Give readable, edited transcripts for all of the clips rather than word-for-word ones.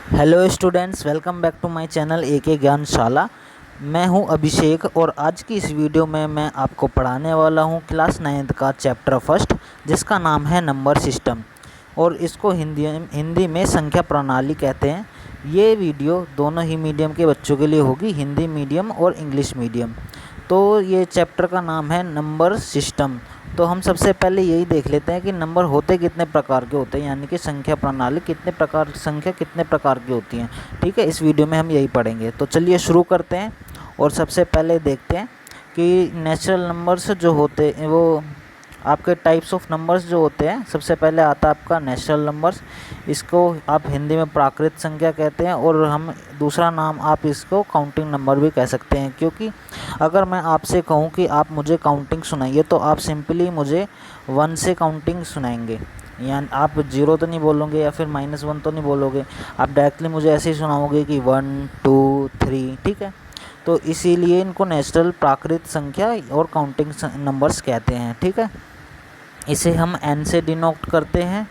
Hello students, welcome back to my channel AK Gyanshala. मैं हूं अभिषेक और आज की इस वीडियो में मैं आपको पढ़ाने वाला हूं क्लास 9th का चैप्टर फर्स्ट, जिसका नाम है नंबर सिस्टम और इसको हिंदी में संख्या प्रणाली कहते हैं। ये वीडियो दोनों ही मीडियम के बच्चों के लिए होगी, हिंदी मीडियम और इंग्लिश मीडियम। तो ये चैप्टर का नाम है नंबर सिस्टम। तो हम सबसे पहले यही देख लेते हैं कि नंबर होते कितने प्रकार के होते हैं, यानी कि संख्या प्रणाली संख्या कितने प्रकार की होती हैं। ठीक है, इस वीडियो में हम यही पढ़ेंगे। तो चलिए शुरू करते हैं और सबसे पहले देखते हैं कि नेचुरल नंबर्स जो होते हैं वो आपके टाइप्स ऑफ नंबर्स जो होते हैं। सबसे पहले आता है आपका नेचुरल नंबर्स, इसको आप हिंदी में प्राकृत संख्या कहते हैं और हम दूसरा नाम आप इसको काउंटिंग नंबर भी कह सकते हैं। क्योंकि अगर मैं आपसे कहूँ कि आप मुझे काउंटिंग सुनाइए तो आप सिंपली मुझे 1 से काउंटिंग सुनाएंगे, यानी आप 0 तो नहीं बोलोगे या फिर -1 तो नहीं बोलोगे, आप डायरेक्टली मुझे ऐसे ही सुनाओगे कि 1 2 3। ठीक है, तो इसीलिए इनको नेचुरल प्राकृत संख्या और काउंटिंग नंबर्स कहते हैं। ठीक है, इसे हम n से डिनोट करते हैं।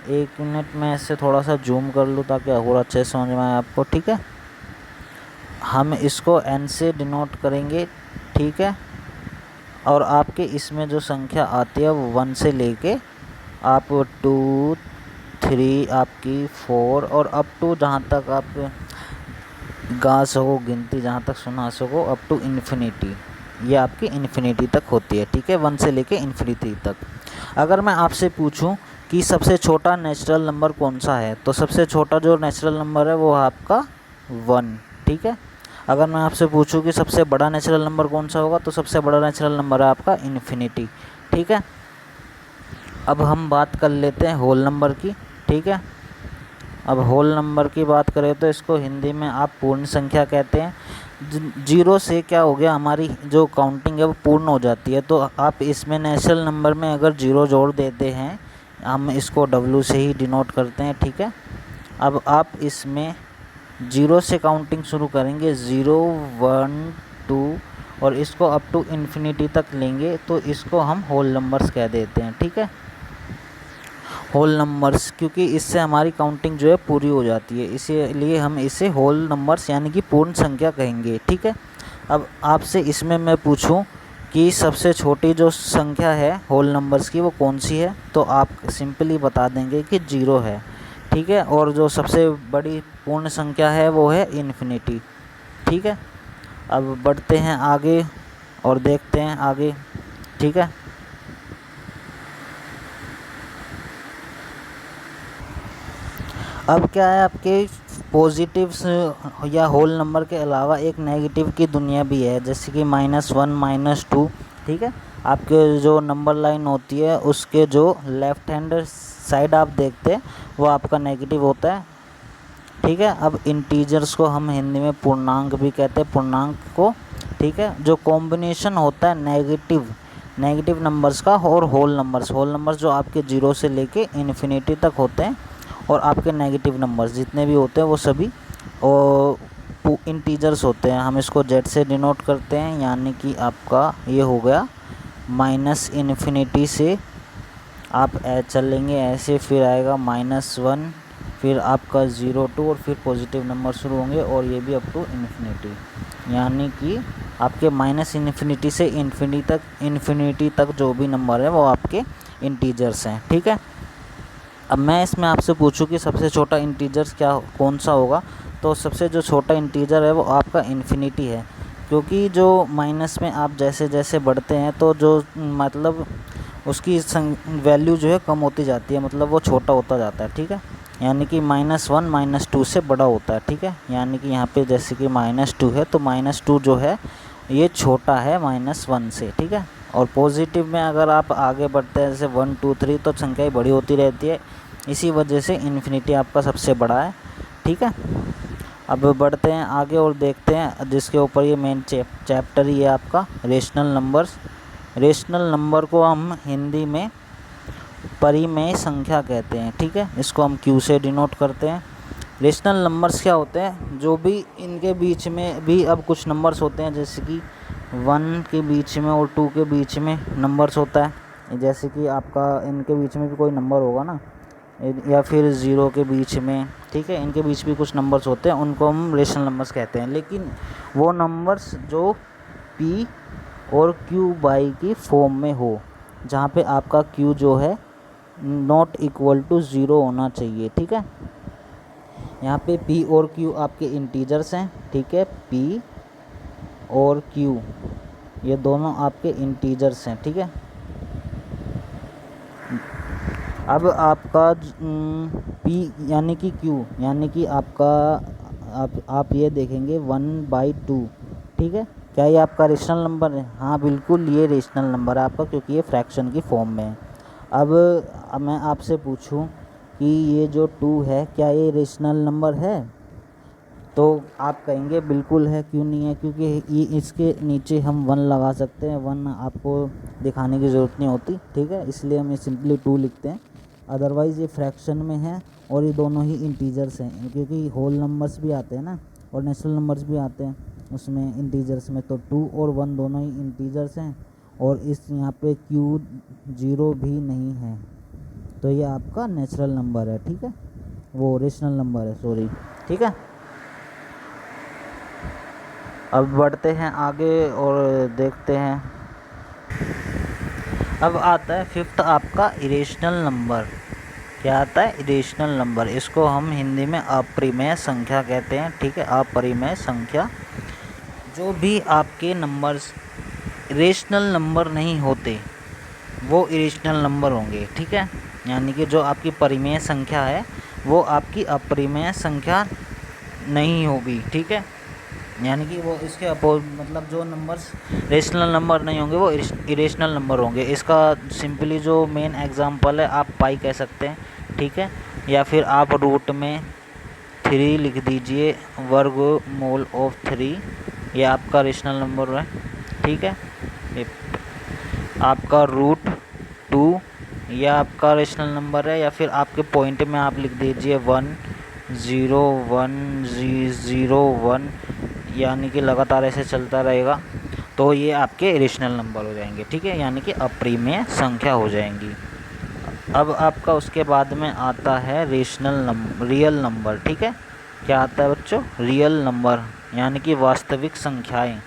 एक मिनट में ऐसे थोड़ा सा जूम कर लूँ ताकि और अच्छे से समझ में आए आपको। ठीक है, हम इसको n से डिनोट करेंगे। ठीक है, और आपके इसमें जो संख्या आती है वो 1 से लेके आप 2 3 आपकी 4 और अप टू जहाँ तक आप गा सको, गिनती जहाँ तक सुना सको, अप टू इन्फिनिटी। ये आपकी इन्फिनिटी तक होती है। ठीक है, 1 से लेके इन्फिनिटी तक। अगर मैं आपसे पूछूं कि सबसे छोटा नेचुरल नंबर कौन सा है, तो सबसे छोटा जो नेचुरल नंबर है वो है आपका 1। ठीक है, अगर मैं आपसे पूछूं कि सबसे बड़ा नेचुरल नंबर कौन सा होगा, तो सबसे बड़ा नेचुरल नंबर है आपका इन्फिनिटी। ठीक है, अब हम बात कर लेते हैं होल नंबर की। ठीक है, अब होल नंबर की बात करें तो इसको हिंदी में आप पूर्ण संख्या कहते हैं। 0 से क्या हो गया, हमारी जो काउंटिंग है वो पूर्ण हो जाती है। तो आप इसमें नेचुरल नंबर में अगर 0 जोड़ देते हैं, हम इसको W से ही डिनोट करते हैं। ठीक है, अब आप इसमें 0 से काउंटिंग शुरू करेंगे, 0 1 2 और इसको अप टू इन्फिनिटी तक लेंगे, तो इसको हम होल नंबर्स कह देते हैं। ठीक है, होल नंबर्स, क्योंकि इससे हमारी काउंटिंग जो है पूरी हो जाती है, इसीलिए हम इसे होल नंबर्स यानी कि पूर्ण संख्या कहेंगे। ठीक है, अब आपसे इसमें मैं पूछूं कि सबसे छोटी जो संख्या है होल नंबर्स की वो कौन सी है, तो आप सिंपली बता देंगे कि 0 है। ठीक है, और जो सबसे बड़ी पूर्ण संख्या है वो है इन्फिनिटी। ठीक है, अब बढ़ते हैं आगे और देखते हैं आगे। ठीक है, अब क्या है, आपके पॉजिटिव्स या होल नंबर के अलावा एक नेगेटिव की दुनिया भी है, जैसे कि -1 -2। ठीक है, आपके जो नंबर लाइन होती है उसके जो लेफ़्ट हैंड साइड आप देखते हैं वो आपका नेगेटिव होता है। ठीक है, अब इंटीजर्स को हम हिंदी में पूर्णांक भी कहते हैं, पूर्णांक को। ठीक है, जो कॉम्बिनेशन होता है नेगेटिव नंबर्स का और होल नंबर्स जो आपके 0 से लेके इन्फिनिटी तक होते हैं, और आपके नेगेटिव नंबर्स जितने भी होते हैं वो सभी और इंटीजर्स होते हैं। हम इसको Z से डिनोट करते हैं, यानी कि आपका ये हो गया -इन्फिनिटी से आप चलेंगे ऐसे, फिर आएगा -1, फिर आपका 0 2 और फिर पॉजिटिव नंबर शुरू होंगे और ये भी अप टू इन्फिनिटी, यानी कि आपके -इन्फिनिटी से इन्फिनिटी तक जो भी नंबर है वो आपके इंटीजर्स हैं। ठीक है, अब मैं इसमें आपसे पूछूं कि सबसे छोटा इंटीजर्स कौन सा होगा, तो सबसे जो छोटा इंटीजर है वो आपका इन्फिनिटी है। क्योंकि जो माइनस में आप जैसे जैसे बढ़ते हैं तो जो मतलब उसकी वैल्यू जो है कम होती जाती है, मतलब वो छोटा होता जाता है। ठीक है, यानी कि -1 -2 से बड़ा होता है। ठीक है, यानी कि यहाँ पे जैसे कि -2 है तो -2 जो है ये छोटा है -1 से। ठीक है, और पॉजिटिव में अगर आप आगे बढ़ते हैं जैसे 1 2 3 तो संख्याएँ बड़ी होती रहती है, इसी वजह से इन्फिनिटी आपका सबसे बड़ा है। ठीक है, अब बढ़ते हैं आगे और देखते हैं जिसके ऊपर ये मेन चैप्टर ही है आपका रेशनल नंबर्स। रेशनल नंबर को हम हिंदी में परिमेय संख्या कहते हैं। ठीक है, इसको हम Q से डिनोट करते हैं। रेशनल नंबर्स क्या होते हैं, जो भी इनके बीच में भी अब कुछ नंबर्स होते हैं, जैसे कि 1 के बीच में और 2 के बीच में नंबर्स होता है, जैसे कि आपका इनके बीच में भी कोई नंबर होगा ना, या फिर 0 के बीच में। ठीक है। इनके बीच भी कुछ नंबर्स होते हैं, उनको हम रेशनल नंबर्स कहते हैं। लेकिन वो नंबर्स जो p और q बाई की फॉर्म में हो, जहाँ पे आपका q जो है नॉट इक्वल टू 0 होना चाहिए, ठीक है। यहाँ पे p और q आपके इंटीजर्स हैं, ठीक है। p और q ये दोनों आपके इंटीजर्स हैं, ठीक है। अब आपका p यानी कि q यानी कि आपका आप ये देखेंगे 1/2, ठीक है। क्या ये आपका रेशनल नंबर है? हाँ बिल्कुल, ये रेशनल नंबर है आपका, क्योंकि ये फ्रैक्शन की फॉर्म में है। अब मैं आपसे पूछूं कि ये जो 2 है क्या ये रेशनल नंबर है? तो आप कहेंगे बिल्कुल है, क्यों नहीं है, क्योंकि ये इसके नीचे हम 1 लगा सकते हैं। 1 आपको दिखाने की ज़रूरत नहीं होती, ठीक है, इसलिए हम ये सिंपली 2 लिखते हैं। अदरवाइज़ ये फ्रैक्शन में है और ये दोनों ही इंटीजर्स हैं, क्योंकि होल नंबर्स भी आते हैं ना और नेचुरल नंबर्स भी आते हैं उसमें इंटीजर्स में। तो 2 और 1 दोनों ही इंटीजर्स हैं और इस यहाँ पे q 0 भी नहीं है, तो ये आपका नेचुरल नंबर है, ठीक है, वो रेशनल नंबर है, सॉरी, ठीक है। अब बढ़ते हैं आगे और देखते हैं। अब आता है 5th आपका इरेशनल नंबर। क्या आता है? Irrational number. इसको हम हिंदी में अपरिमेय संख्या कहते हैं, ठीक है, अपरिमेय संख्या। जो भी आपके नंबर्स रेशनल नंबर नहीं होते वो इरेशनल नंबर होंगे, ठीक है। यानी कि जो आपकी परिमेय संख्या है वो आपकी अपरिमेय संख्या नहीं होगी, ठीक है। यानी कि वो इसके मतलब जो नंबर्स रेशनल नंबर नहीं होंगे वो इरेशनल नंबर होंगे। इसका सिंपली जो मेन एग्जांपल है आप पाई कह सकते हैं, ठीक है, या फिर आप रूट में 3 लिख दीजिए, वर्गमूल ऑफ 3, ये आपका रेशनल नंबर है, ठीक है। ये आपका रूट 2 यह आपका रेशनल नंबर है, या फिर आपके पॉइंट में आप लिख दीजिए 1 0 1 0 1, यानी कि लगातार ऐसे चलता रहेगा, तो ये आपके रेशनल नंबर हो जाएंगे, ठीक है, यानी कि अपरिमेय संख्या हो जाएंगी। अब आपका उसके बाद में आता है रियल नंबर, ठीक है। क्या आता है बच्चों? रियल नंबर, यानी कि वास्तविक संख्याएं।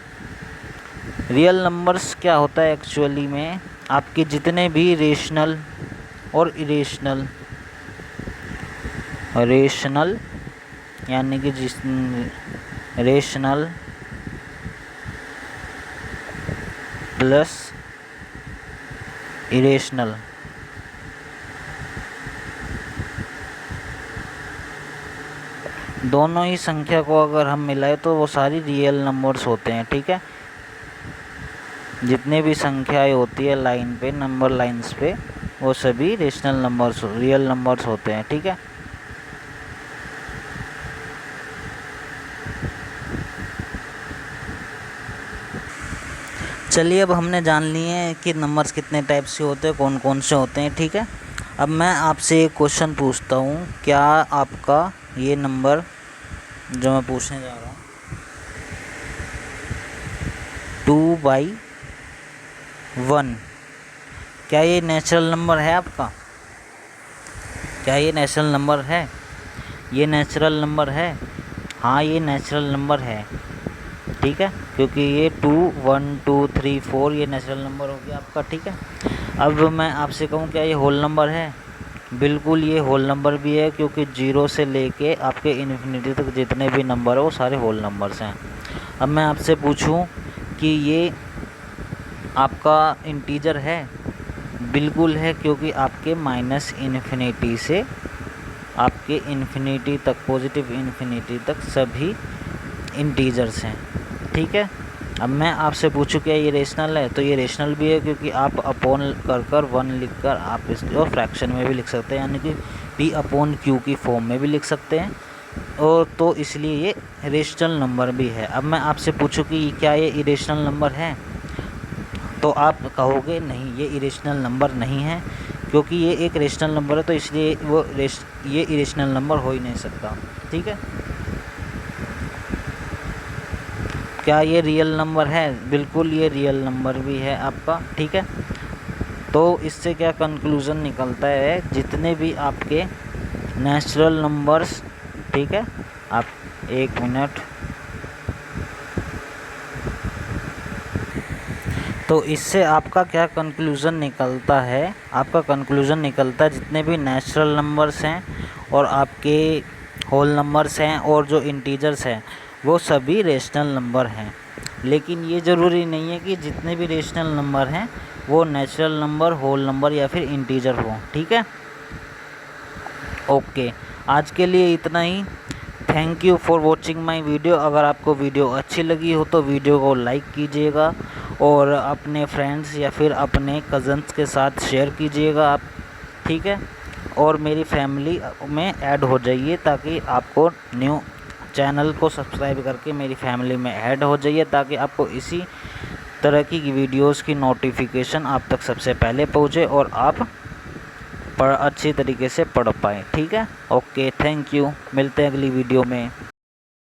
रियल नंबर्स क्या होता है एक्चुअली में? आपके जितने भी रेशनल और इरेशनल, रेशनल यानी कि रेशनल प्लस इरेशनल, दोनों ही संख्या को अगर हम मिलाए तो वो सारी रियल नंबर्स होते हैं, ठीक है। जितने भी संख्याएं होती है लाइन पे, नंबर लाइंस पे, वो सभी रेशनल नंबर्स रियल नंबर्स होते हैं, ठीक है। चलिए अब हमने जान लिए हैं कि नंबर्स कितने टाइप से होते हैं, कौन कौन से होते हैं, ठीक है। अब मैं आपसे एक क्वेश्चन पूछता हूँ, क्या आपका ये नंबर जो मैं पूछने जा रहा हूँ 2/1, क्या ये नेचुरल नंबर है आपका? क्या ये नेचुरल नंबर है? ये नेचुरल नंबर है? हाँ ये नेचुरल नंबर है, ठीक है, क्योंकि ये 2 1 2 3 4 ये नेचुरल नंबर हो गया आपका, ठीक है। अब मैं आपसे कहूँ क्या ये होल नंबर है? बिल्कुल ये होल नंबर भी है, क्योंकि 0 से लेके आपके इन्फिनिटी तक जितने भी नंबर है वो सारे होल नंबर्स हैं। अब मैं आपसे पूछूं कि ये आपका इंटीजर है? बिल्कुल है, क्योंकि आपके माइनस इन्फिनिटी से आपके इन्फिनिटी तक, पॉजिटिव इन्फिनिटी तक सभी इंटीजर्स हैं, ठीक है। अब मैं आपसे पूछूं क्या ये रेशनल है? तो ये रेशनल भी है, क्योंकि आप अपॉन कर 1 लिख कर आप इसको फ्रैक्शन में भी लिख सकते हैं, यानी कि p/q की फॉर्म में भी लिख सकते हैं, और तो इसलिए ये रेशनल नंबर भी है। अब मैं आपसे पूछूं कि क्या ये इरेशनल नंबर है? तो आप कहोगे नहीं, ये इरेशनल नंबर नहीं है, क्योंकि ये एक रेशनल नंबर है, तो इसलिए ये इरेशनल नंबर हो ही नहीं सकता, ठीक है। क्या ये रियल नंबर है? बिल्कुल ये रियल नंबर भी है आपका, ठीक है। तो इससे क्या कंक्लूज़न निकलता है, जितने भी आपके नेचुरल नंबर्स ठीक है, आप 1 मिनट। तो इससे आपका क्या कंक्लूज़न निकलता है? आपका कंक्लूज़न निकलता है जितने भी नेचुरल नंबर्स हैं और आपके होल नंबर्स हैं और जो इंटीजर्स हैं वो सभी रेशनल नंबर हैं। लेकिन ये ज़रूरी नहीं है कि जितने भी रेशनल नंबर हैं वो नेचुरल नंबर, होल नंबर या फिर इंटीजर हो। ठीक है, ओके, आज के लिए इतना ही। Thank you for watching my video. अगर आपको वीडियो अच्छी लगी हो तो वीडियो को लाइक कीजिएगा और अपने फ्रेंड्स या फिर अपने कज़न्स के साथ शेयर कीजिएगा आप। ठीक है, और मेरी फैमिली में ऐड हो जाइए ताकि आपको न्यू चैनल को सब्सक्राइब करके मेरी फैमिली में ऐड हो जाइए ताकि आपको इसी तरह की वीडियोस की नोटिफिकेशन आप तक सबसे पहले पहुँचे और आप अच्छी तरीके से पढ़ पाएँ। ठीक है, ओके, थैंक यू, मिलते हैं अगली वीडियो में।